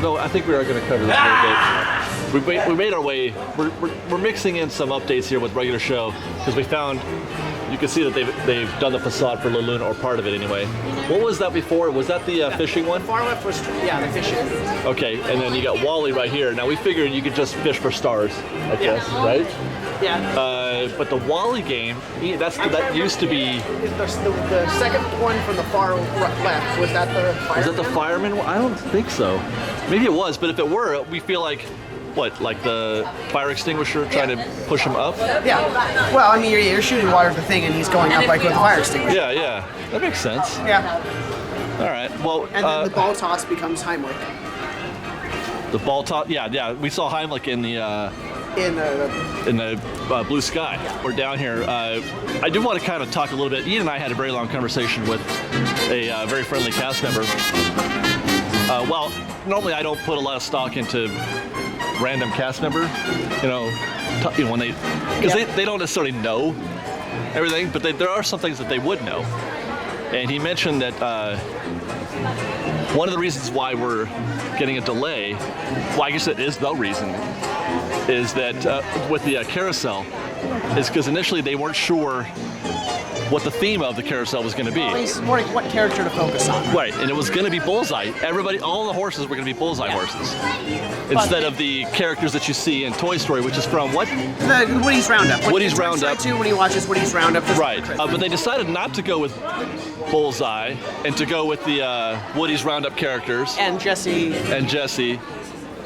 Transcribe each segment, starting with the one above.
no, I think we are going to cover this a little bit. We made our way. We're mixing in some updates here with regular show because we found. You can see that they've done the facade for La Luna, or part of it anyway. What was that before? Was that the fishing one? The far left was, the fishing. Okay, and then you got Wally right here. Now we figured you could just fish for stars, I guess, right? Yeah. But the Wally game, that used to be. The second one from the far left, was that the fireman? Was that the fireman one? I don't think so. Maybe it was, but if it were, we feel like. What, like the fire extinguisher trying to push him up? Yeah. Well, I mean, you're shooting water with the thing, and he's going up like with the fire extinguisher. Yeah. That makes sense. Yeah. All right. Well. And then the ball toss becomes Heimlich. The ball toss. Yeah. We saw Heimlich in the blue sky. Yeah. We're down here. I do want to kind of talk a little bit. Ian and I had a very long conversation with a very friendly cast member. Well, normally I don't put a lot of stock into random cast member, when they don't necessarily know everything, but there are some things that they would know. And he mentioned that one of the reasons why we're getting a delay, well, I guess it is the reason, is that with the Carousel, is because initially they weren't sure what the theme of the Carousel was going to be. It's more like what character to focus on. Right, and it was going to be Bullseye. All the horses were going to be Bullseye horses. Instead of the characters that you see in Toy Story, which is from what? The Woody's Roundup. Woody's Roundup. Too, when he watches Woody's Roundup. Right, but they decided not to go with Bullseye and to go with the Woody's Roundup characters. And Jesse.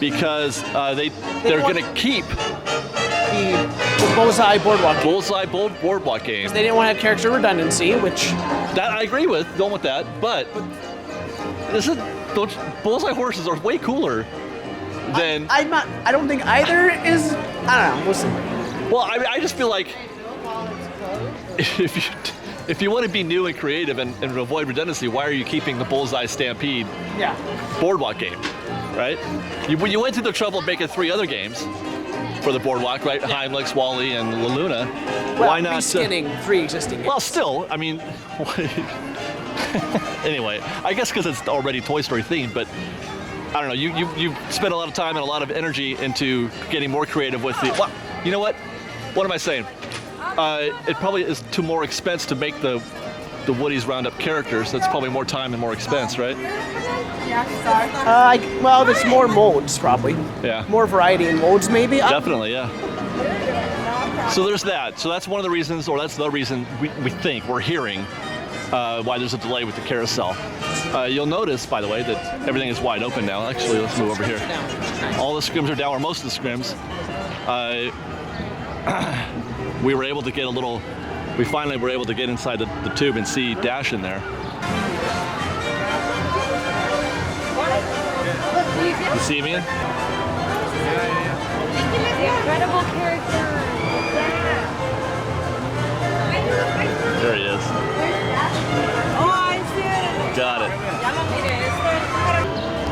Because they're going to keep the Bullseye Boardwalk game. Bullseye Boardwalk game. They didn't want to have character redundancy, which... That I agree with, going with that, but those Bullseye horses are way cooler than... I don't think either is... I don't know, we'll see. Well, I just feel like if you want to be new and creative and avoid redundancy, why are you keeping the Bullseye Stampede Boardwalk game, right? You went through the trouble of making 3 other games for the Boardwalk, right? Yeah. Heimlich's, Wally, and La Luna. Well, why not? Reskinning 3 existing games. Well, still, I mean... Anyway, I guess because it's already Toy Story themed, but I don't know, you spent a lot of time and a lot of energy into getting more creative with the... Well, you know what? What am I saying? It probably is too more expense to make the Woody's Roundup characters. That's probably more time and more expense, right? Well, there's more modes, probably. Yeah. More variety in modes, maybe. Definitely, yeah. So there's that. So that's one of the reasons, or that's the reason we think, we're hearing why there's a delay with the Carousel. You'll notice, by the way, that everything is wide open now. Actually, let's move over here. All the scrims are down, or most of the scrims. We were able to get we finally were able to get inside the tube and see Dash in there. You see me? The incredible character. There he is. Oh, I see it. Got it.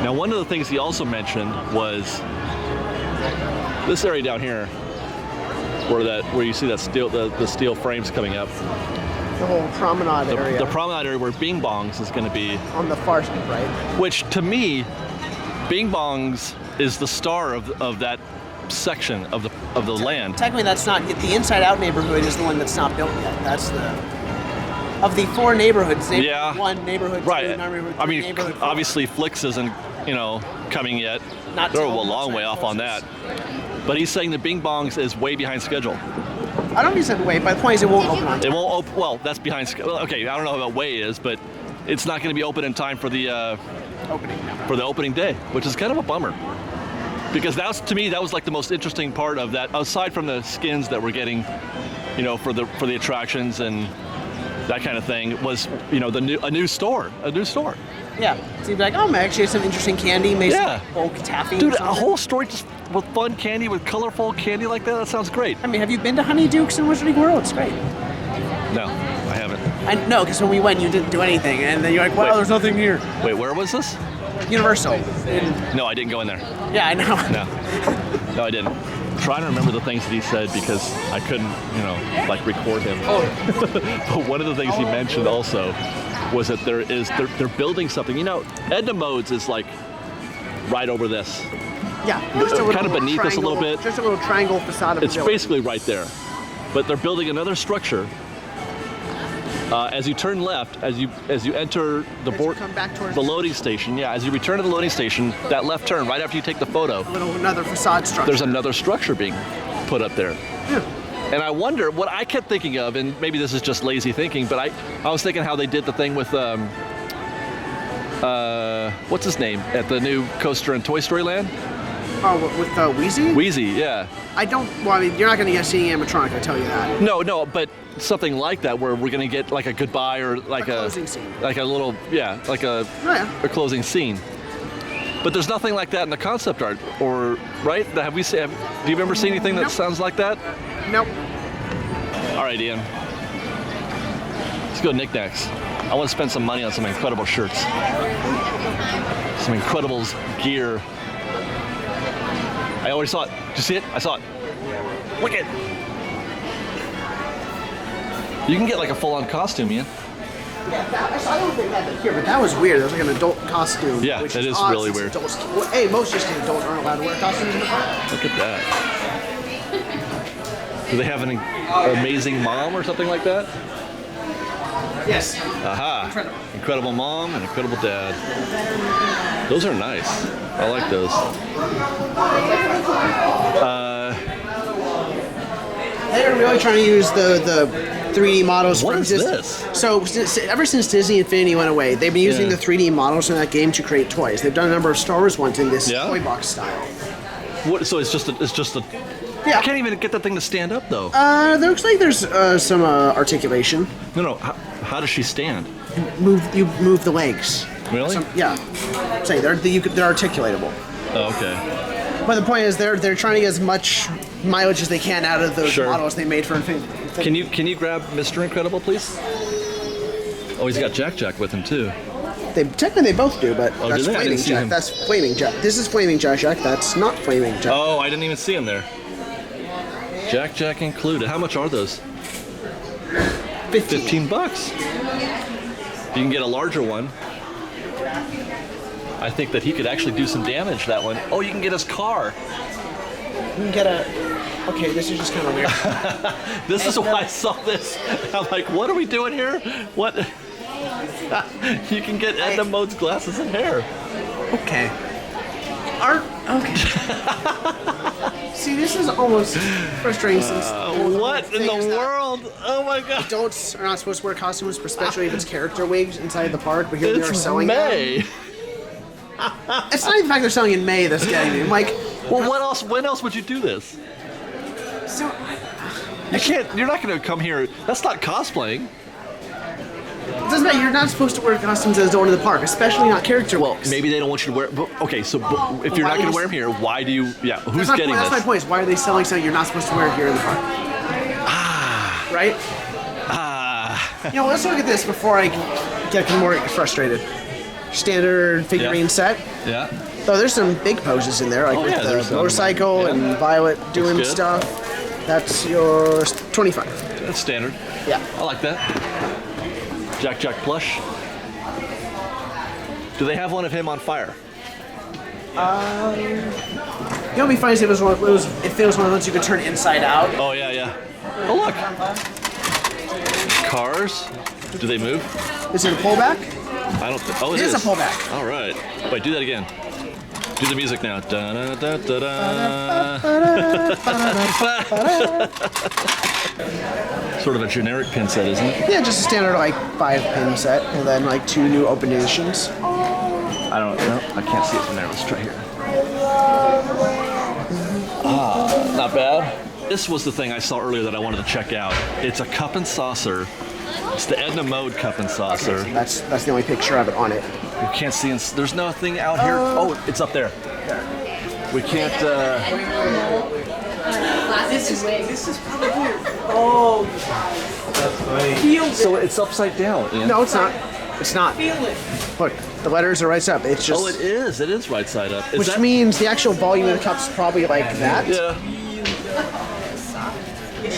Now, one of the things he also mentioned was this area down here, where you see that steel, the steel frames coming up. The whole promenade area. The promenade area where Bing Bong's is going to be. On the far side, right? Which, to me, Bing Bong's is the star of that section of the land. Technically, that's not the Inside Out neighborhood is the one that's not built yet. That's of the 4 neighborhoods. One neighborhood, right? 2 neighborhood, I mean, neighborhood, obviously, Flicks isn't coming yet. They're a long way off on that. But he's saying that Bing Bong's is way behind schedule. I don't think it's way, but the point is it won't open on time. It won't open. Well, that's behind schedule. Okay, I don't know how that way is, but it's not going to be open in time for the opening day, which is kind of a bummer. Because to me, that was like the most interesting part of that, aside from the skins that we're getting, for the attractions and that kind of thing, was a new store. Yeah, so you'd be like, man, actually, some interesting candy, maybe some bulk taffy. Dude, a whole store just with fun candy, with colorful candy like that. That sounds great. I mean, have you been to Honeyduke's in Wizarding World? It's great. No, I haven't. No, because when we went, you didn't do anything, and then you're like, wow, there's nothing here. Wait, where was this? Universal. No, I didn't go in there. Yeah, I know. No, I didn't. I'm trying to remember the things that he said because I couldn't, record him. But one of the things he mentioned also was that they're building something. Edna Modes is like right over this. Yeah, just a Kind of beneath us a little triangle- bit. Just a little triangle facade of It's a building. basically right there. But they're building another structure. As you turn left, as you enter the As you come back towards the the loading station, yeah, as you return to the loading station, that left turn right after you take the photo, Another facade structure. there's another structure being put up there. Yeah. And I wonder what I kept thinking of, and maybe this is just lazy thinking, but I was thinking how they did the thing with what's his name at the new coaster in Toy Story Land? Oh, with Wheezy? Wheezy, yeah. I don't. Well, I mean, you're not going to get seeing animatronic. I tell you that. No, but something like that where we're gonna get like a goodbye or like A closing scene. like a little, yeah, like Oh, yeah. a closing scene. But there's nothing like that in the concept art, or right? Have we seen? Do you ever see anything that Nope. sounds like that? Nope. All right, Ian. Let's go knickknacks. I want to spend some money on some incredible shirts, some Incredibles gear. I already saw it. Did you see it? I saw it. Look it. You can get like a full-on costume, Ian. Yeah, I don't think that here, but that was weird. That was like an adult costume. Yeah, which that is odd really since weird. Adults, well, hey, most Disney adults aren't allowed to wear costumes in the park. Look at that. Do they have an amazing mom or something like that? Yes. Aha. Incredible mom and incredible dad. Those are nice. I like those. They're really trying to use the 3D models What from is Disney. this? So ever since Disney Infinity went away, they've been using Yeah. the 3D models from that game to create toys. They've done a number of Star Wars ones in this Yeah? toy box style. What? So it's just a. Yeah. I can't even get that thing to stand up though. There looks like there's some articulation. No. How does she stand? You move the legs. Really? Yeah. Say they're articulatable. Oh, okay. But the point is, they're trying to get as much mileage as they can out of those Sure. models they made for Infinity. Can you grab Mr. Incredible, please? Oh, he's got Jack with him too. Technically they both do, but Oh, that's do they? I Flaming didn't see Jack. him. That's Flaming Jack. This is Flaming Jack. That's not Flaming Jack. Oh, I didn't even see him there. Jack included. How much are those? 15 bucks. You can get a larger one. I think that he could actually do some damage, that one. Oh, you can get his car. You can get a. Okay, this is just kind of weird. This is why I saw this. I'm like, what are we doing here? What? You can get Edna Mode's glasses and hair. Okay. Art. Okay. See, this is almost frustrating. Since What in the world? Oh my god. Adults are not supposed to wear costumes, especially if it's character wigs inside the park. But here they are It's selling them. May. It's not even the fact they're selling in May that's getting me. I'm like, Well, what else? When else would you do this? so You can't. You're not going to come here. That's not cosplaying. it doesn't matter. You're not supposed to wear costumes as going to the park, especially not character wigs. Maybe they don't want you to wear. But, okay, so if you're not going to wear them here, why do you? Yeah, who's getting That's my this? point. Is why are they selling something you're not supposed to wear here in the park? Right? You know, let's look at this before I get more frustrated. Standard figurine Yeah. set. Yeah. Oh, there's some big poses in there, like Oh, with yeah, there's the some. motorcycle Yeah. and Violet doing good. stuff. That's your 25. That's standard. Yeah. I like that. Jack plush. Do they have one of him on fire? You know, it'd be funny if it was one of those. If it was one of those you could turn inside out. Oh yeah. Oh look. Cars. Do they move? Is it a pullback? I don't. Oh, It is a pullback. All right. Wait, do that again. Do the music now. Da, da, da, da, da. Sort of a generic pin set, isn't it? Yeah, just a standard like 5-pin set, and then like 2 new open editions. I don't know. I can't see it from there. Let's try here. Not bad. This was the thing I saw earlier that I wanted to check out. It's a cup and saucer. It's the Edna Mode cup and saucer. That's the only picture of it on it. We can't see. There's nothing out here. Oh, it's up there. We can't. This is probably weird. Oh, So it's upside down. Ian. no, it's not. It's not. Look, the letters are right up. It's just. Oh, it is. It is right side up. Is Which that, means the actual volume of the cup's probably like that. Yeah.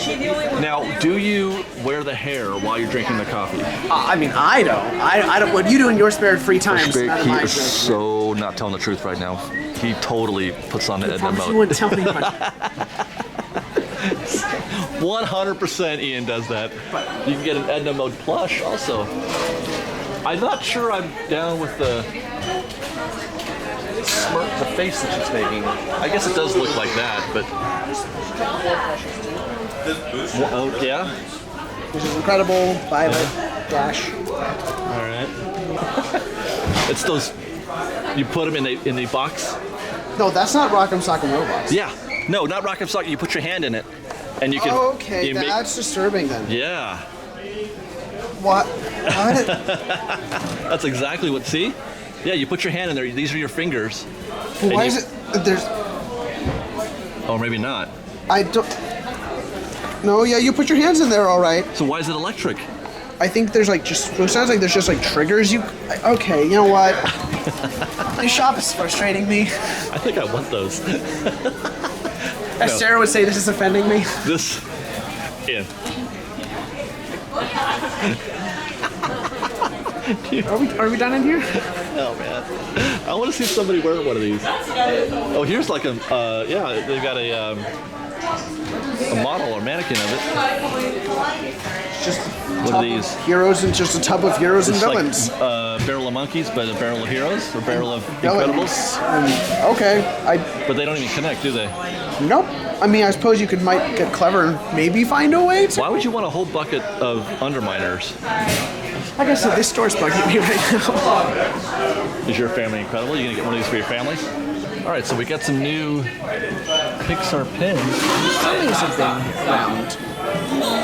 Now, do you wear the hair while you're drinking the coffee? I mean, I don't. I don't. What you do in your spare free time is He none of my is business. so not telling the truth right now. He totally puts on the Edna Promise you mode. wouldn't tell anyone. 100% Ian does that. You can get an Edna mode plush also. I'm not sure I'm down with the smirk, the face that she's making. I guess it does look like that, but. Oh, yeah? Which is incredible. Violet Dash. All right. It's those. You put them in the box. No, that's not Rock'em Sock'em Robots. Yeah. No, not Rock'em Sock. You put your hand in it, and you can. Oh, okay. you make- That's disturbing then. Yeah. What? That's exactly what. See? Yeah. You put your hand in there. These are your fingers. Why is it? There's. Oh, maybe not. I don't. No, yeah, you put your hands in there, all right. So why is it electric? I think there's like just. It sounds like there's just like triggers. Okay, you know what? This shop is frustrating me. I think I want those. As Sarah would say, this is offending me. This. Yeah. Are we done in here? Oh man, I want to see somebody wearing one of these. Oh, here's like a. Yeah, they've got a model or mannequin of it. Just What are these? Heroes and just a tub of heroes and It's like villains. barrel of monkeys, but a barrel of heroes, or barrel of Villains. Incredibles. Okay, But they don't even connect, do they? nope. I mean, I suppose you might get clever and maybe find a way to. Why would you want a whole bucket of underminers? Like I said, this store's bugging me right now. Is your family incredible? You gonna get one of these for your families? All right, so we got some new Pixar pins. Some of these have been around,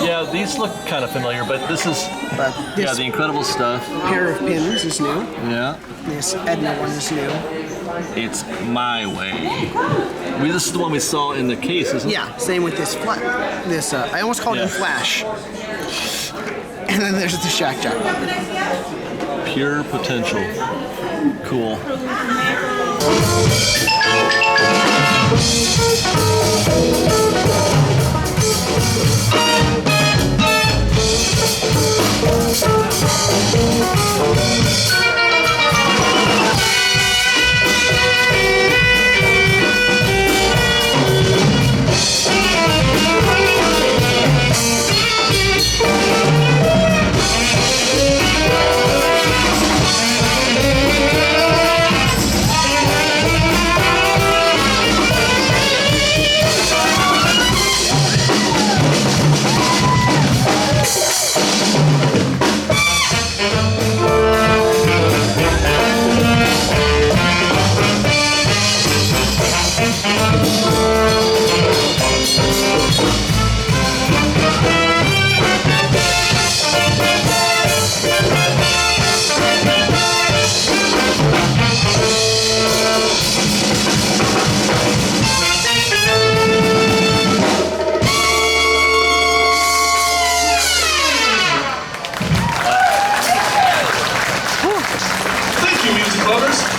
Yeah, these look kind of familiar, but this is but yeah this the incredible stuff. pair of pins is new. Yeah, This Edna one is new. it's my way. This is the one we saw in the case, isn't it? Yeah, same with this This I almost called Yeah. him Flash. And then there's the Shack Jack. Pure potential. Cool.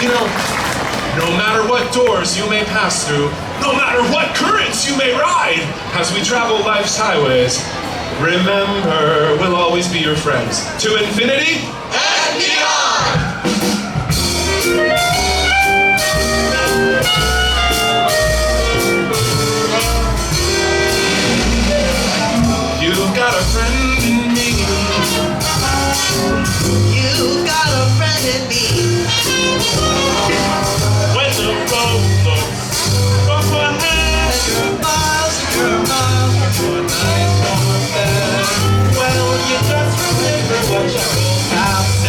You know, no matter what doors you may pass through, no matter what currents you may ride, as we travel life's highways, remember, we'll always be your friends. To infinity and beyond! You've got a friend in me. You got a friend in me. When the road looks rough ahead, You're miles from a nice warm bed. well, you just remember what you will have.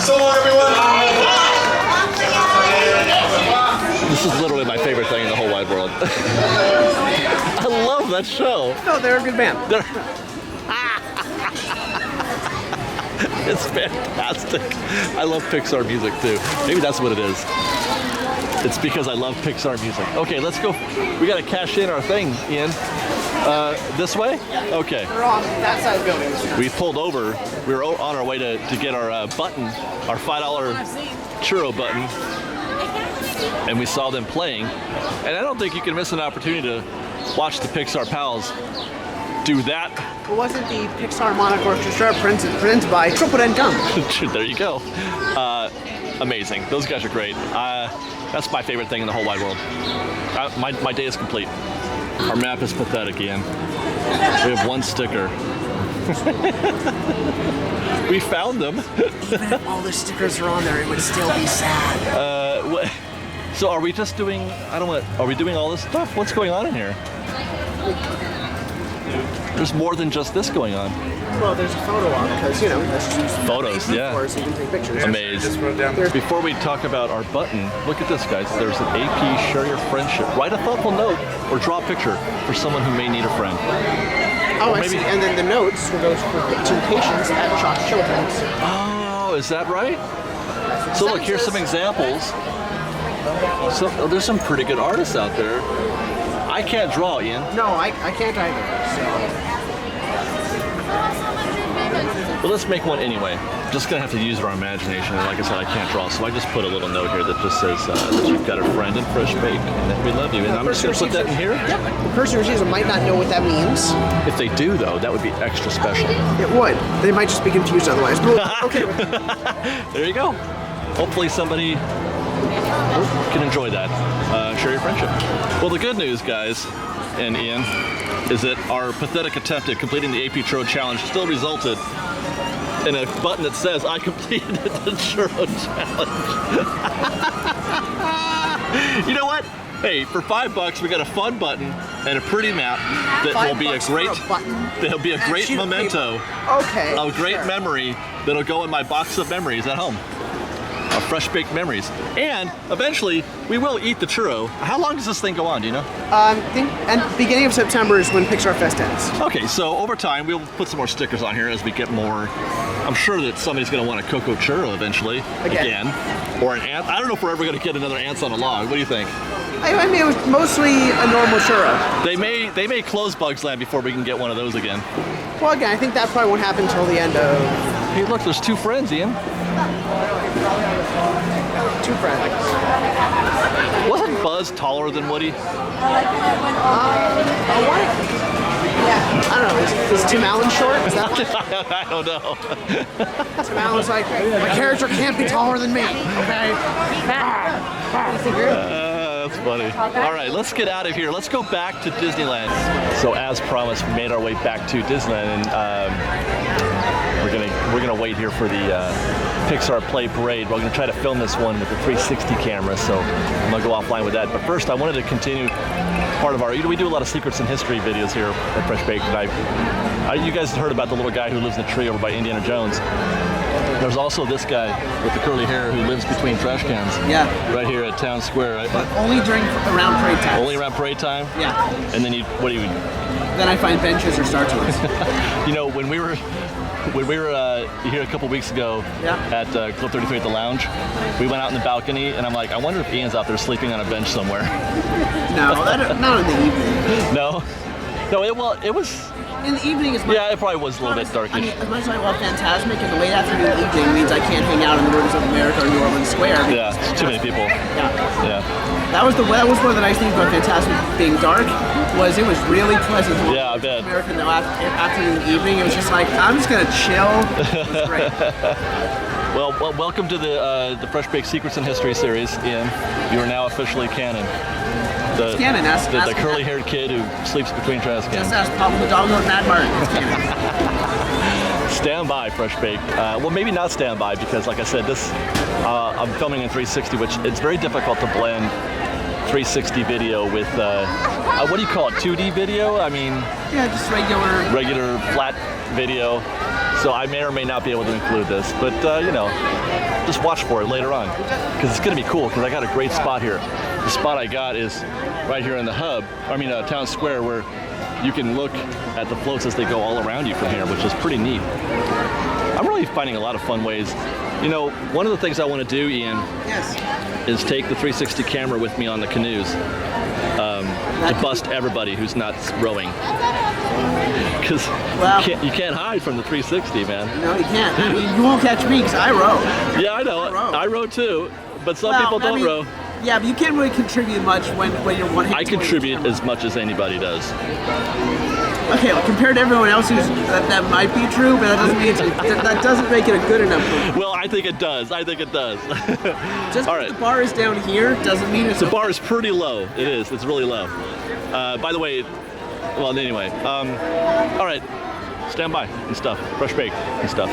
So long, everyone. This is literally my favorite thing in the whole wide world. I love that show. No, they're a good band. It's fantastic. I love Pixar music too. Maybe that's what it is. It's because I love Pixar music. Okay, let's go. We gotta cash in our thing, Ian. This way? Okay. We're on that side of the building. We pulled over. We were on our way to get our button, our $5 churro button, and we saw them playing. And I don't think you can miss an opportunity to watch the Pixar pals do that. It wasn't the Pixar Monarch Orchestra presented by Triple and Gum. There you go. Amazing. Those guys are great. That's my favorite thing in the whole wide world. My day is complete. Our map is pathetic, Ian. We have one sticker. We found them. Even if all the stickers are on there, it would still be sad. So are we just doing, are we doing all this stuff? What's going on in here? There's more than just this going on. Well, there's a photo op because, you know, let's choose photos, yeah. so you can take pictures. Amazing. Before we talk about our button, look at this, guys. There's an AP Share Your Friendship. Write a thoughtful note or draw a picture for someone who may need a friend. Oh, I see. And then the notes will go to patients at Chalk Children's. Oh, is that right? So look, here's some examples. So there's some pretty good artists out there. I can't draw, Ian. No, I can't either. So. But let's make one anyway. Just gonna have to use our imagination. And like I said, I can't draw, so I just put a little note here that just says that you've got a friend in Fresh Bake and that we love you. And I'm just gonna put that in here. Yep. The person who receives it might not know what that means. If they do, though, that would be extra special. It would. They might just be confused otherwise. But okay. There you go. Hopefully somebody can enjoy that. Share your friendship. Well, the good news, guys, and Ian, is that our pathetic attempt at completing the AP Churro Challenge still resulted in a button that says, I completed the Churro Challenge. You know what? Hey, for $5, we got a fun button and a pretty map that will be a great memento, a great memory that'll go in my box of memories at home. Fresh baked memories. And eventually we will eat the churro. How long does this thing go on, do you know? I think beginning of September is when Pixar Fest ends. Okay, so over time we'll put some more stickers on here as we get more. I'm sure that somebody's going to want a cocoa churro eventually. Again. Or an ant. I don't know if we're ever going to get another ants on a log. What do you think? I mean, it was mostly a normal churro. They may close Bugs Land before we can get one of those again. Well, again, I think that probably won't happen until the end of... Hey, look, there's two friends, Ian. Two friends. Wasn't Buzz taller than Woody? What? I don't know. Is Tim Allen short? Is that what? I don't know. Tim Allen's like, my character can't be taller than me. Okay. That's funny. All right, let's get out of here. Let's go back to Disneyland. So as promised, we made our way back to Disneyland, and we're gonna wait here for the Pixar Play Parade. We're gonna try to film this one with the 360 camera, so I'm gonna go offline with that. But first, I wanted to continue part of our. We do a lot of secrets and history videos here at Fresh Baked, and you guys heard about the little guy who lives in a tree over by Indiana Jones. There's also this guy with the curly hair who lives between trash cans. Yeah. Right here at Town Square, right? But only around parade time. Only around parade time? Yeah. And then what do you? Then I find benches or Star Tours. You know, when we were here a couple weeks ago at Club 33 at the lounge, we went out in the balcony, and I'm like, I wonder if Ian's out there sleeping on a bench somewhere. No, not in the evening. No? No, it was... In the evening is yeah, it probably was a little bit darkish. I mean, as much as I love Fantasmic, in the late afternoon evening means I can't hang out in the Rivers of America or New Orleans Square. Yeah, it's too many people. Yeah. That was one of the nice things about Fantasmic being dark, was it was really pleasant to yeah, I bet. America in the afternoon evening. It was just like, I'm just gonna chill. It was great. Well, welcome to the Fresh Baked Secrets and History series, Ian. You are now officially canon. The curly-haired kid who sleeps between trash cans. Just ask Papa the dog with Mad Martin. It's canon. Stand by, Fresh Baked. Well, maybe not stand by, because like I said, this I'm filming in 360, which it's very difficult to blend 360 video with what do you call it? 2D video? I mean, yeah, just regular flat video. So I may or may not be able to include this, but you know, just watch for it later on, because it's gonna be cool. Because I got a great spot here. The spot I got is right here in the hub. Town square, where you can look at the floats as they go all around you from here, which is pretty neat. I'm really finding a lot of fun ways. One of the things I want to do, Ian, is take the 360 camera with me on the canoes to bust everybody who's not rowing. Because you can't hide from the 360, man. No, you can't. I mean, you won't catch me because I row. Yeah, I know. I row too, but some people don't row. Yeah, but you can't really contribute much when you're one. I contribute as much as anybody does. Okay, well, compared to everyone else, that might be true, but that doesn't make it a good enough proof. Well, I think it does. Just all right. The bar is down here doesn't mean it's. The bar is pretty low. It is. It's really low. By the way, all right. Stand by and stuff. Fresh baked and stuff.